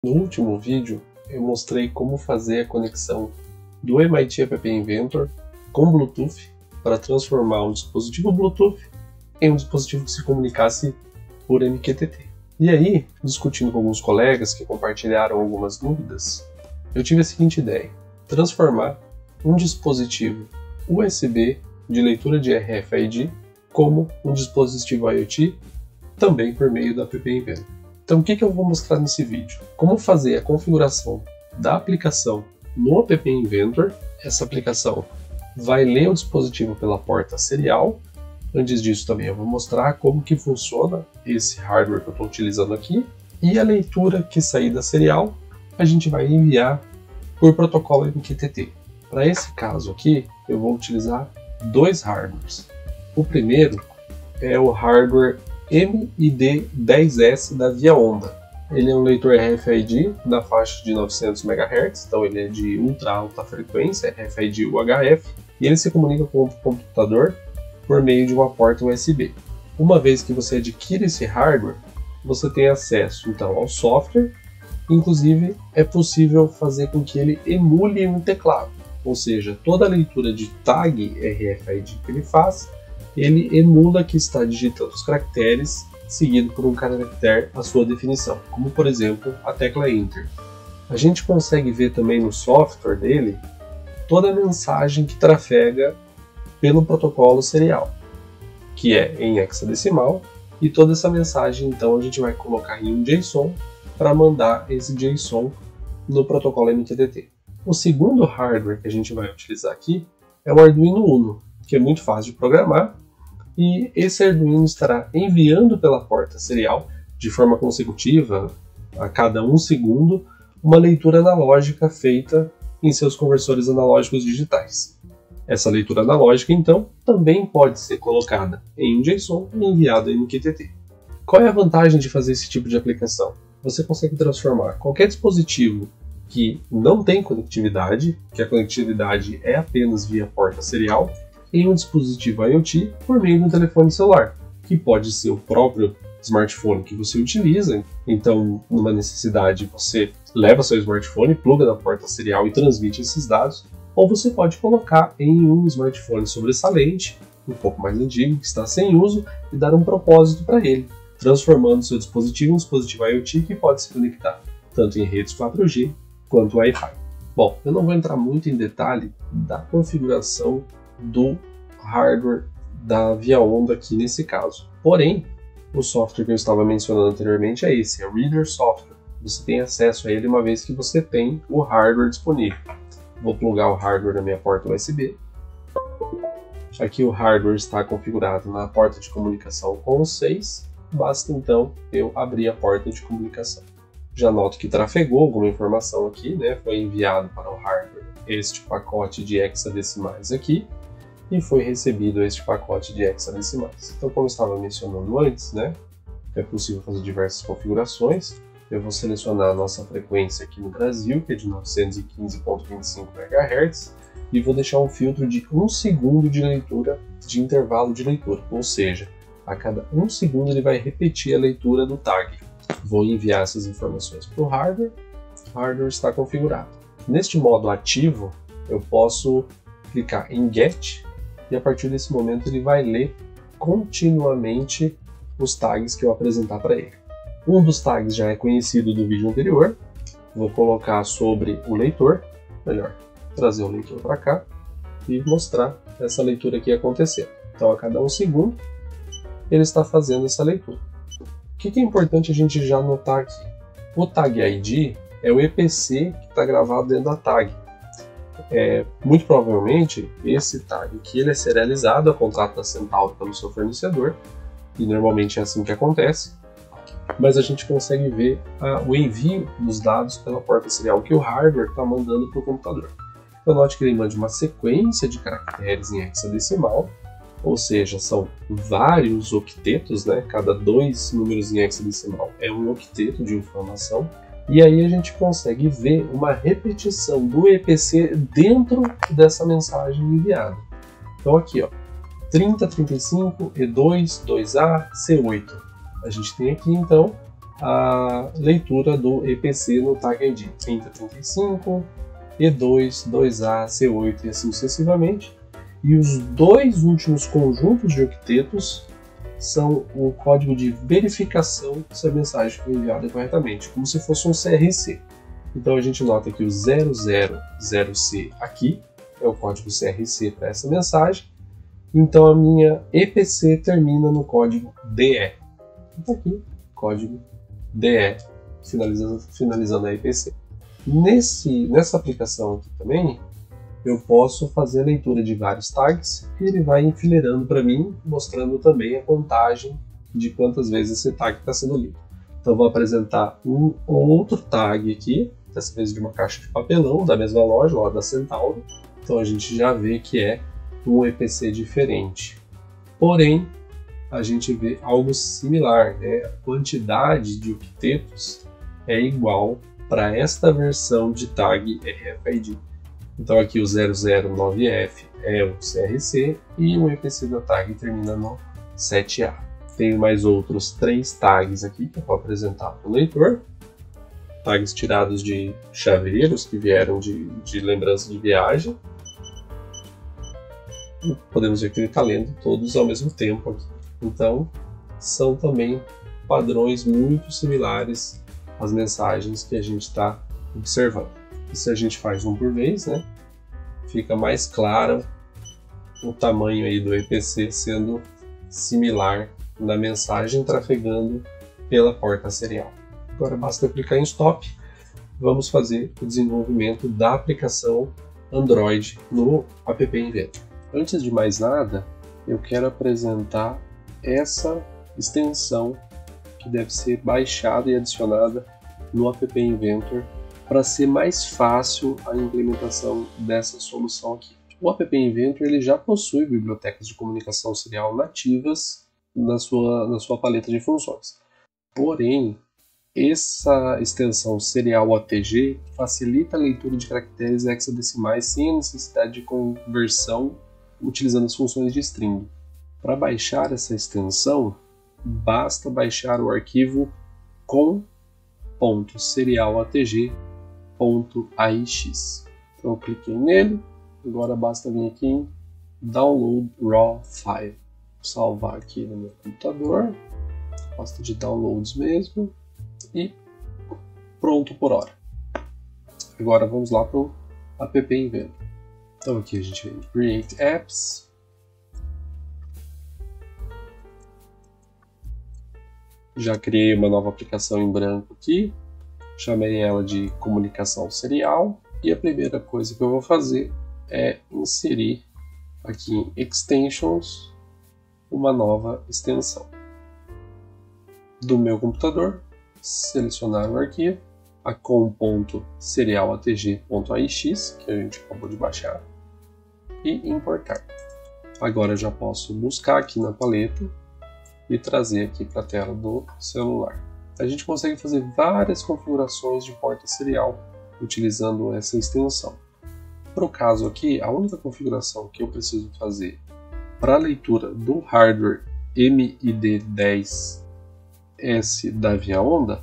No último vídeo, eu mostrei como fazer a conexão do MIT App Inventor com Bluetooth para transformar um dispositivo Bluetooth em um dispositivo que se comunicasse por MQTT. E aí, discutindo com alguns colegas que compartilharam algumas dúvidas, eu tive a seguinte ideia: transformar um dispositivo USB de leitura de RFID como um dispositivo IoT também por meio da App Inventor. Então o que eu vou mostrar nesse vídeo? Como fazer a configuração da aplicação no App Inventor. Essa aplicação vai ler o dispositivo pela porta serial. Antes disso também eu vou mostrar como que funciona esse hardware que eu estou utilizando aqui. E a leitura que sair da serial a gente vai enviar por protocolo MQTT. Para esse caso aqui eu vou utilizar dois hardwares. O primeiro é o hardware MID10S da Via Onda. Ele é um leitor RFID na faixa de 900 MHz, então ele é de ultra alta frequência, RFID UHF, e ele se comunica com o computador por meio de uma porta USB. Uma vez que você adquire esse hardware, você tem acesso então ao software, inclusive é possível fazer com que ele emule um teclado, ou seja, toda a leitura de tag RFID que ele faz, ele emula que está digitando os caracteres seguido por um caractere à sua definição, como por exemplo a tecla Enter. A gente consegue ver também no software dele toda a mensagem que trafega pelo protocolo serial, que é em hexadecimal, e toda essa mensagem então a gente vai colocar em um JSON para mandar esse JSON no protocolo MQTT. O segundo hardware que a gente vai utilizar aqui é o Arduino Uno, que é muito fácil de programar, e esse Arduino estará enviando pela porta serial, de forma consecutiva, a cada 1 segundo, uma leitura analógica feita em seus conversores analógicos digitais. Essa leitura analógica, então, também pode ser colocada em um JSON e enviada em MQTT. Qual é a vantagem de fazer esse tipo de aplicação? Você consegue transformar qualquer dispositivo que não tem conectividade, que a conectividade é apenas via porta serial, em um dispositivo IoT por meio do telefone celular, que pode ser o próprio smartphone que você utiliza. Então, numa necessidade, você leva seu smartphone, pluga na porta serial e transmite esses dados, ou você pode colocar em um smartphone sobressalente, um pouco mais antigo, que está sem uso, e dar um propósito para ele, transformando seu dispositivo em um dispositivo IoT que pode se conectar tanto em redes 4G quanto Wi-Fi. Bom, eu não vou entrar muito em detalhe da configuração do hardware da Via Onda aqui nesse caso. Porém, o software que eu estava mencionando anteriormente é esse, é o Reader Software. Você tem acesso a ele uma vez que você tem o hardware disponível. Vou plugar o hardware na minha porta USB. Aqui o hardware está configurado na porta de comunicação com 6. Basta então eu abrir a porta de comunicação. Já noto que trafegou alguma informação aqui, né? Foi enviado para o hardware este pacote de hexadecimais aqui, e foi recebido este pacote de hexadecimais. Então, como eu estava mencionando antes, né, é possível fazer diversas configurações. Eu vou selecionar a nossa frequência aqui no Brasil, que é de 915.25 MHz, e vou deixar um filtro de 1 segundo de leitura, de intervalo de leitura, ou seja, a cada 1 segundo ele vai repetir a leitura do tag. Vou enviar essas informações para o hardware está configurado. Neste modo ativo, eu posso clicar em Get, e a partir desse momento ele vai ler continuamente os tags que eu apresentar para ele. Um dos tags já é conhecido do vídeo anterior, vou colocar sobre o leitor, melhor, trazer o leitor para cá e mostrar essa leitura aqui acontecendo. Então a cada 1 segundo ele está fazendo essa leitura. O que é importante a gente já notar aqui? O Tag ID é o EPC que está gravado dentro da tag. Muito provavelmente esse tag aqui ele é serializado a contrato da Centauro pelo seu fornecedor, e normalmente é assim que acontece, mas a gente consegue ver o envio dos dados pela porta serial que o hardware está mandando para o computador. Então note que ele manda uma sequência de caracteres em hexadecimal, ou seja, são vários octetos, né? Cada 2 números em hexadecimal é um octeto de informação. E aí a gente consegue ver uma repetição do EPC dentro dessa mensagem enviada. Então aqui, ó, 3035 E2 2A C8. A gente tem aqui então a leitura do EPC no tag ID 3035, E2, 2A, C8 e assim sucessivamente. E os dois últimos conjuntos de octetos são o código de verificação se a mensagem foi enviada corretamente, como se fosse um CRC. Então a gente nota que o 000C aqui é o código CRC para essa mensagem. Então a minha EPC termina no código DE. Então aqui, código DE, finalizando a EPC. Nessa aplicação aqui também, eu posso fazer a leitura de vários tags e ele vai enfileirando para mim, mostrando também a contagem de quantas vezes esse tag está sendo lido. Então eu vou apresentar um outro tag aqui, dessa vez de uma caixa de papelão, da mesma loja, lá da Centauro. Então a gente já vê que é um EPC diferente. Porém, a gente vê algo similar, né? A quantidade de octetos é igual para esta versão de tag RFID. Então aqui o 009F é o CRC e o EPC da tag termina no 7A. Tenho mais outros 3 tags aqui que eu vou apresentar para o leitor. Tags tirados de chaveiros que vieram de lembrança de viagem. E podemos ver que ele está lendo todos ao mesmo tempo aqui. Então, são também padrões muito similares às mensagens que a gente está observando. E se a gente faz um por vez, né, fica mais claro o tamanho aí do EPC sendo similar na mensagem trafegando pela porta serial. Agora basta clicar em Stop. Vamos fazer o desenvolvimento da aplicação Android no App Inventor. Antes de mais nada, eu quero apresentar essa extensão que deve ser baixada e adicionada no App Inventor para ser mais fácil a implementação dessa solução aqui. O App Inventor ele já possui bibliotecas de comunicação serial nativas na sua paleta de funções. Porém, essa extensão serial ATG facilita a leitura de caracteres hexadecimais sem a necessidade de conversão utilizando as funções de string. Para baixar essa extensão, basta baixar o arquivo com.serialatg.aix. Então eu cliquei nele, agora basta vir aqui em Download Raw File. Vou salvar aqui no meu computador, pasta de downloads mesmo, e pronto por hora. Agora vamos lá para o App Inventor. Então aqui a gente vem em Create Apps. Já criei uma nova aplicação em branco aqui. Chamei ela de comunicação serial. E a primeira coisa que eu vou fazer é inserir aqui em Extensions uma nova extensão. Do meu computador, selecionar o arquivo, a com.serialatg.aix, que a gente acabou de baixar, e importar. Agora eu já posso buscar aqui na paleta e trazer aqui para a tela do celular. A gente consegue fazer várias configurações de porta serial utilizando essa extensão. Para o caso aqui, a única configuração que eu preciso fazer para a leitura do hardware MID10S da via onda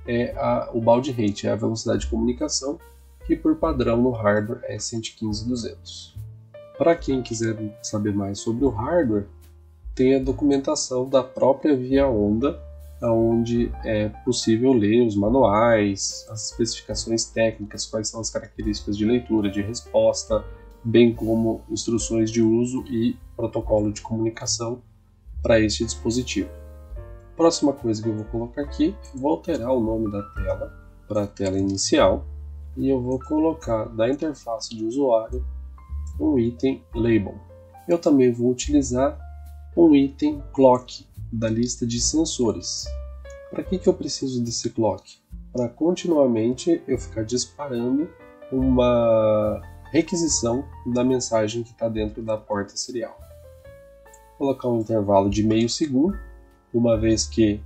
é o baud rate, é a velocidade de comunicação, que por padrão no hardware é 115.200. Para quem quiser saber mais sobre o hardware, tem a documentação da própria via onda, onde é possível ler os manuais, as especificações técnicas, quais são as características de leitura, de resposta, bem como instruções de uso e protocolo de comunicação para este dispositivo. Próxima coisa que eu vou colocar aqui, vou alterar o nome da tela para a tela inicial e eu vou colocar da interface de usuário um item label. Eu também vou utilizar um item clock da lista de sensores. Para que eu preciso desse clock? Para continuamente eu ficar disparando uma requisição da mensagem que está dentro da porta serial. Vou colocar um intervalo de meio segundo, uma vez que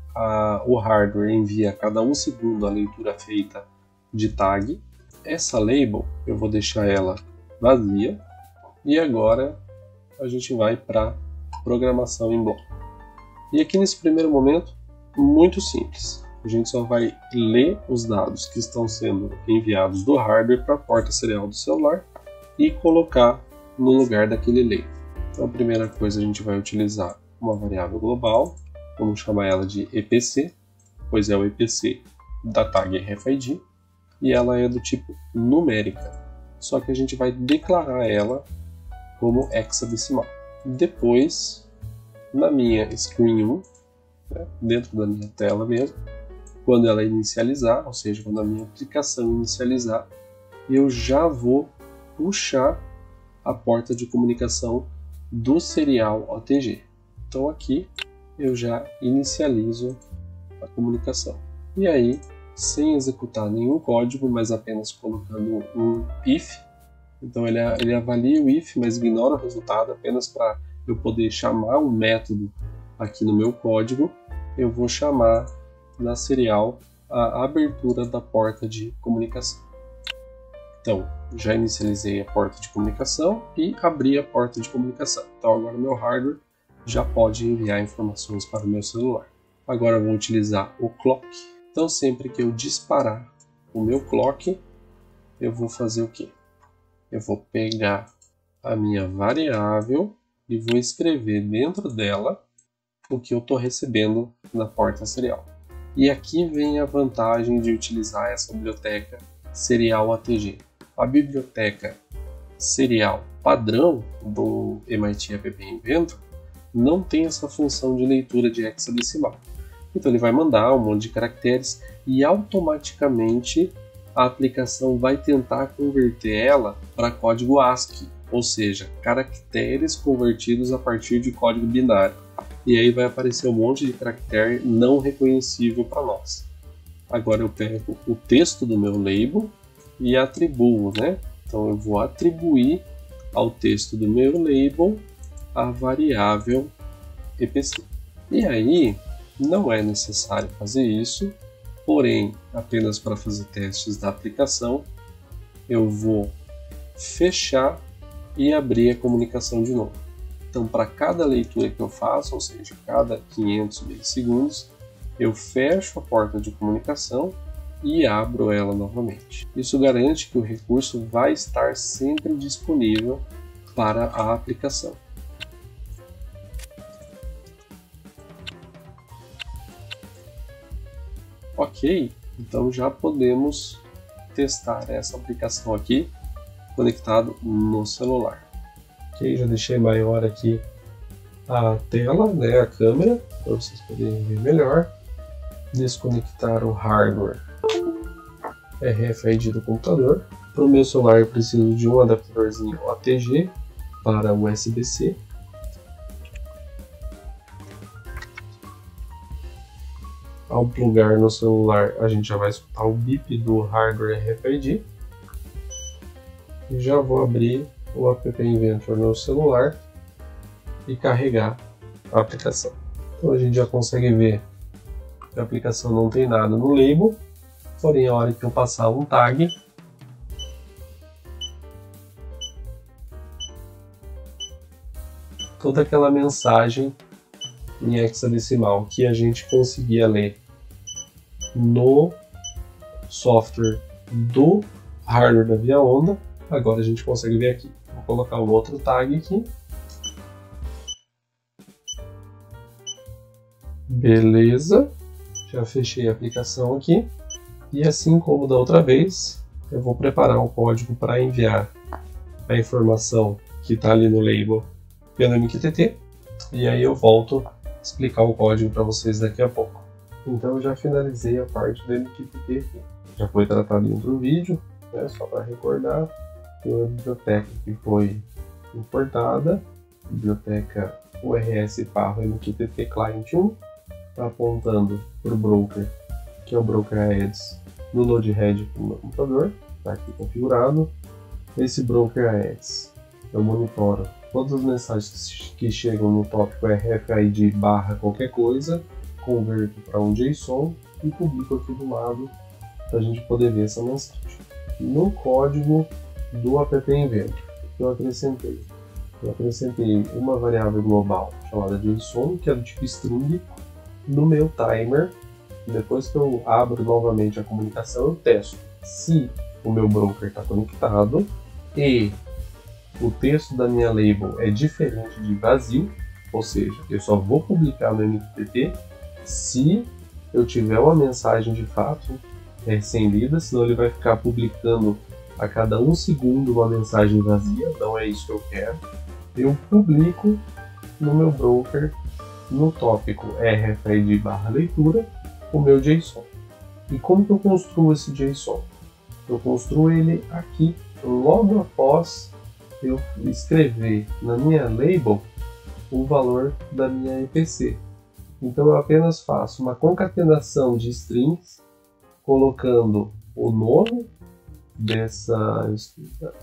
o hardware envia a cada 1 segundo a leitura feita de tag. Essa label eu vou deixar ela vazia e agora a gente vai para programação em bloco. E aqui nesse primeiro momento, muito simples. a gente só vai ler os dados que estão sendo enviados do hardware para a porta serial do celular e colocar no lugar daquele label. Então a primeira coisa, a gente vai utilizar uma variável global, vamos chamar ela de EPC, pois é o EPC da tag RFID, e ela é do tipo numérica, só que a gente vai declarar ela como hexadecimal. Depois, na minha screen 1, né, dentro da minha tela mesmo, quando ela inicializar, ou seja, quando a minha aplicação inicializar, eu já vou puxar a porta de comunicação do serial OTG. Então aqui eu já inicializo a comunicação. E aí, sem executar nenhum código, mas apenas colocando um if, então ele avalia o if, mas ignora o resultado apenas para eu poder chamar um método aqui no meu código, eu vou chamar na serial a abertura da porta de comunicação. Então, já inicializei a porta de comunicação e abri a porta de comunicação. Então agora o meu hardware já pode enviar informações para o meu celular. Agora eu vou utilizar o clock. Então sempre que eu disparar o meu clock, eu vou fazer o quê? Eu vou pegar a minha variável e vou escrever dentro dela o que eu estou recebendo na porta serial. E aqui vem a vantagem de utilizar essa biblioteca serial ATG. A biblioteca serial padrão do MIT App Inventor não tem essa função de leitura de hexadecimal. Então ele vai mandar um monte de caracteres e automaticamente a aplicação vai tentar converter ela para código ASCII, ou seja, caracteres convertidos a partir de código binário. E aí vai aparecer um monte de caractere não reconhecível para nós. Agora eu pego o texto do meu label e atribuo, né? Então eu vou atribuir ao texto do meu label a variável EPC. E aí não é necessário fazer isso, porém, apenas para fazer testes da aplicação, eu vou fechar e abrir a comunicação de novo. Então, para cada leitura que eu faço, ou seja, cada 500 milissegundos, eu fecho a porta de comunicação e abro ela novamente. Isso garante que o recurso vai estar sempre disponível para a aplicação. Ok, então já podemos testar essa aplicação aqui conectado no celular. Ok, já deixei maior aqui a tela, né, a câmera, para vocês poderem ver melhor. Desconectar o hardware RFID do computador. Para o meu celular eu preciso de um adaptadorzinho ATG para USB-C. Ao plugar no celular, a gente já vai escutar o bip do hardware RFID. E já vou abrir o App Inventor no celular e carregar a aplicação. Então a gente já consegue ver que a aplicação não tem nada no label, porém a hora que eu passar um tag, toda aquela mensagem em hexadecimal que a gente conseguia ler no software do hardware da Via Onda, agora a gente consegue ver aqui. Vou colocar um outro tag aqui. Beleza, já fechei a aplicação aqui. E assim como da outra vez, eu vou preparar um código para enviar a informação que está ali no label pelo MQTT. E aí eu volto a explicar o código para vocês daqui a pouco. Então eu já finalizei a parte do MQTT aqui. Já foi tratado em outro vídeo, né, só para recordar. Tem uma biblioteca que foi importada, biblioteca URS/Parro MQTT Client 1, tá apontando para o broker, que é o broker Aedes, no Node-RED do meu computador, está aqui configurado. Esse broker Aedes, eu monitoro todas as mensagens que chegam no tópico RFID barra qualquer coisa, converto para um JSON e publico aqui do lado para a gente poder ver essa mensagem. No código do App Inventor, eu acrescentei uma variável global chamada JSON, que é do tipo string, no meu timer, depois que eu abro novamente a comunicação, eu testo se o meu broker está conectado e o texto da minha label é diferente de vazio, ou seja, eu só vou publicar no MQTT se eu tiver uma mensagem de fato sem lida, senão ele vai ficar publicando a cada 1 segundo uma mensagem vazia, não é isso que eu quero. Eu publico no meu broker, no tópico RFID/leitura, o meu JSON. E como que eu construo esse JSON? Eu construo ele aqui, logo após eu escrever na minha label o valor da minha EPC. Então eu apenas faço uma concatenação de strings, colocando o nome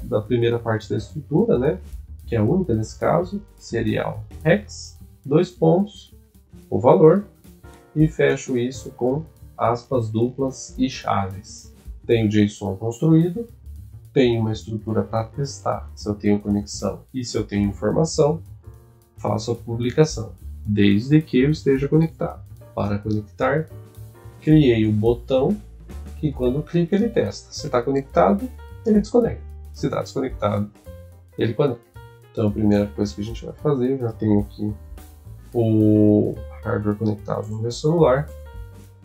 da primeira parte da estrutura, né, que é a única nesse caso, serial hex, 2 pontos, o valor, e fecho isso com aspas duplas e chaves. Tenho o JSON construído, tenho uma estrutura para testar se eu tenho conexão e se eu tenho informação, faço a publicação, desde que eu esteja conectado. Para conectar, criei o botão que quando clica ele testa. Se está conectado, ele desconecta. Se está desconectado, ele conecta. Então a primeira coisa que a gente vai fazer, eu já tenho aqui o hardware conectado no meu celular.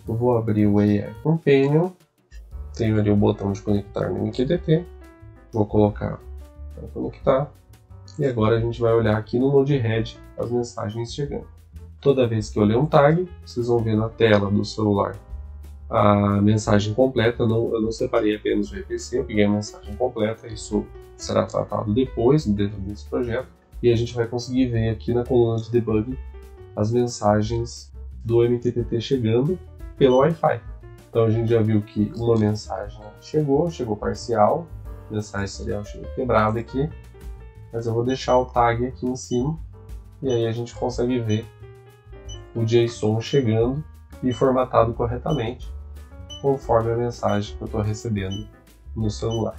Eu vou abrir o AI Companion, tenho ali o botão de conectar no MQTT, vou colocar para conectar, e agora a gente vai olhar aqui no Node-RED as mensagens chegando. Toda vez que eu ler um tag, vocês vão ver na tela do celular a mensagem completa. Eu não separei apenas o EPC, eu peguei a mensagem completa, isso será tratado depois, dentro desse projeto, e a gente vai conseguir ver aqui na coluna de debug as mensagens do MQTT chegando pelo Wi-Fi. Então a gente já viu que uma mensagem chegou parcial, mensagem serial chegou quebrada aqui, mas eu vou deixar o tag aqui em cima, e aí a gente consegue ver o JSON chegando e formatado corretamente, conforme a mensagem que eu estou recebendo no celular.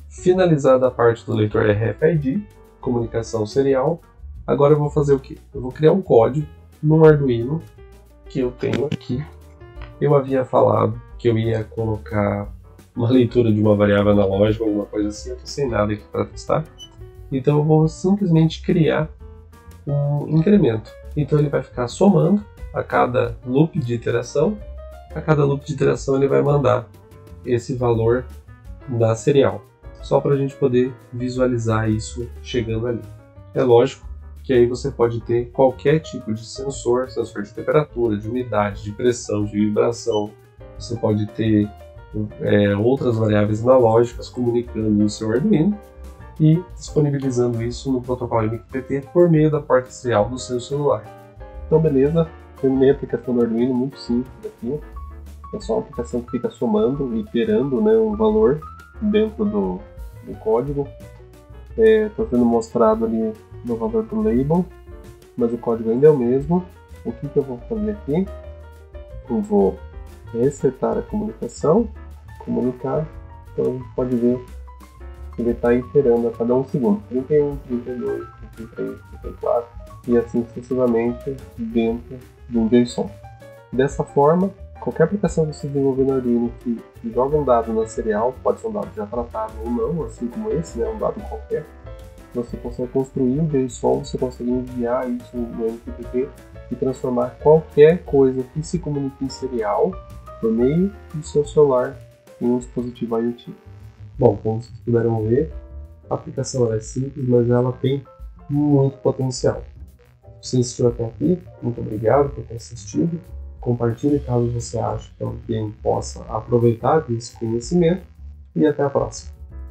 Finalizada a parte do leitor RFID, comunicação serial, agora eu vou fazer o quê? Eu vou criar um código no Arduino que eu tenho aqui. Eu havia falado que eu ia colocar uma leitura de uma variável analógica, alguma coisa assim, eu estou sem nada aqui para testar. Então eu vou simplesmente criar um incremento. Então ele vai ficar somando a cada loop de iteração. A cada loop de iteração ele vai mandar esse valor da serial, só para a gente poder visualizar isso chegando ali. É lógico que aí você pode ter qualquer tipo de sensor de temperatura, de umidade, de pressão, de vibração. Você pode ter outras variáveis analógicas comunicando no seu Arduino e disponibilizando isso no protocolo MQTT por meio da porta serial do seu celular. Então beleza, terminei a aplicação do Arduino, muito simples aqui. É só uma aplicação que fica somando e iterando, né, um valor dentro do código. Está sendo mostrado ali no valor do label, mas o código ainda é o mesmo. O que eu vou fazer aqui? Eu vou resetar a comunicação, comunicar, então a gente pode ver que ele está iterando a cada 1 segundo, 31, 32, 33, 34 e assim sucessivamente dentro de um JSON. Dessa forma, qualquer aplicação que você desenvolver no Arduino que joga um dado na serial, pode ser um dado já tratado ou não, assim como esse, né, um dado qualquer, você consegue construir um JSON, você consegue enviar isso no MQTT e transformar qualquer coisa que se comunique em serial por meio do seu celular em um dispositivo IoT. Bom, como vocês puderam ver, a aplicação é simples, mas ela tem muito potencial. Se você assistiu até aqui, muito obrigado por ter assistido. Compartilhe caso você ache que alguém possa aproveitar desse conhecimento e até a próxima.